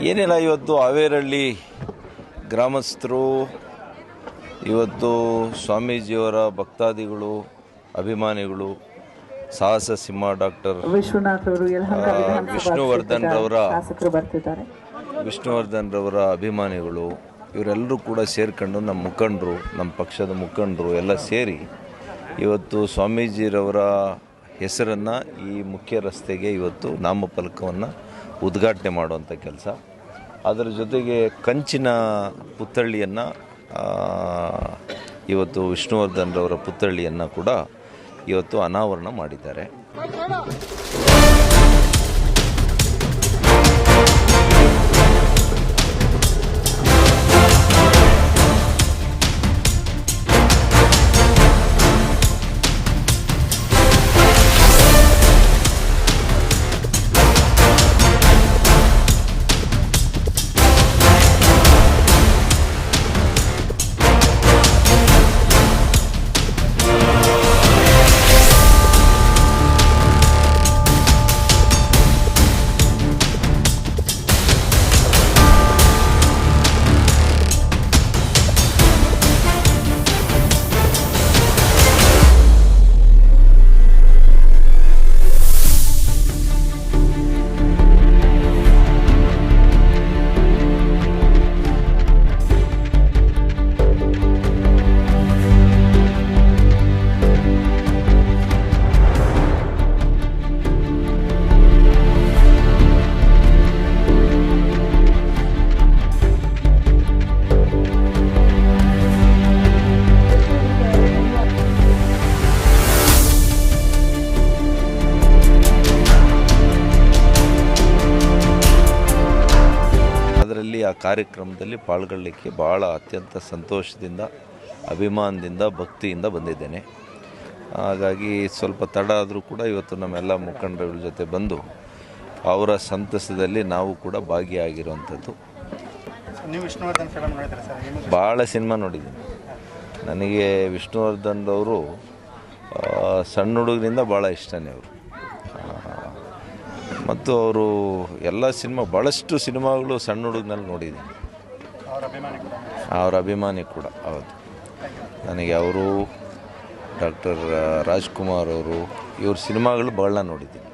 ಏನಿಲ್ಲ, ಇವತ್ತು ಹಾವೇರಳ್ಳಿ ಗ್ರಾಮಸ್ಥರು ಇವತ್ತು ಸ್ವಾಮೀಜಿಯವರ ಭಕ್ತಾದಿಗಳು, ಅಭಿಮಾನಿಗಳು, ಸಾಹಸ ಸಿಂಹ ಡಾಕ್ಟರ್ ವಿಷ್ಣುವರ್ಧನ್ ರವರ ಅಭಿಮಾನಿಗಳು ಇವರೆಲ್ಲರೂ ಕೂಡ ಸೇರ್ಕೊಂಡು ನಮ್ಮ ಮುಖಂಡರು, ನಮ್ಮ ಪಕ್ಷದ ಮುಖಂಡರು ಎಲ್ಲ ಸೇರಿ ಇವತ್ತು ಸ್ವಾಮೀಜಿರವರ ಹೆಸರನ್ನು ಈ ಮುಖ್ಯ ರಸ್ತೆಗೆ ಇವತ್ತು ನಾಮಫಲಕವನ್ನು ಉದ್ಘಾಟನೆ ಮಾಡುವಂಥ ಕೆಲಸ. ಅದರ ಜೊತೆಗೆ ಕಂಚಿನ ಪುತ್ಥಳಿಯನ್ನು ಇವತ್ತು ವಿಷ್ಣುವರ್ಧನ್ ರವರ ಪುತ್ಥಳಿಯನ್ನು ಕೂಡ ಇವತ್ತು ಅನಾವರಣ ಮಾಡಿದ್ದಾರೆ. ಅದರಲ್ಲಿ ಆ ಕಾರ್ಯಕ್ರಮದಲ್ಲಿ ಪಾಲ್ಗೊಳ್ಳಲಿಕ್ಕೆ ಭಾಳ ಅತ್ಯಂತ ಸಂತೋಷದಿಂದ, ಅಭಿಮಾನದಿಂದ, ಭಕ್ತಿಯಿಂದ ಬಂದಿದ್ದೇನೆ. ಹಾಗಾಗಿ ಸ್ವಲ್ಪ ತಡ ಆದರೂ ಕೂಡ ಇವತ್ತು ನಮ್ಮೆಲ್ಲ ಮುಖಂಡರ ಜೊತೆ ಬಂದು ಅವರ ಸಂತಸದಲ್ಲಿ ನಾವು ಕೂಡ ಭಾಗಿಯಾಗಿರುವಂಥದ್ದು. ಭಾಳ ಸಿನಿಮಾ ನೋಡಿದ್ದೀನಿ. ನನಗೆ ವಿಷ್ಣುವರ್ಧನ್ ಅವರು ಸಣ್ಣ ಹುಡುಗರಿಂದ ಭಾಳ ಇಷ್ಟನೇ ಅವರು. ಮತ್ತು ಅವರು ಎಲ್ಲ ಭಾಳಷ್ಟು ಸಿನಿಮಾಗಳು ಸಣ್ಣ ಹುಡುಗನಲ್ಲಿ ನೋಡಿದ್ದೀನಿ. ಅವರ ಅಭಿಮಾನಿ ಕೂಡ ಹೌದು. ನನಗೆ ಅವರು, ಡಾಕ್ಟರ್ ರಾಜ್ಕುಮಾರ್ ಅವರು, ಇವ್ರ ಸಿನಿಮಾಗಳು ಭಾಳ ನೋಡಿದ್ದೀನಿ.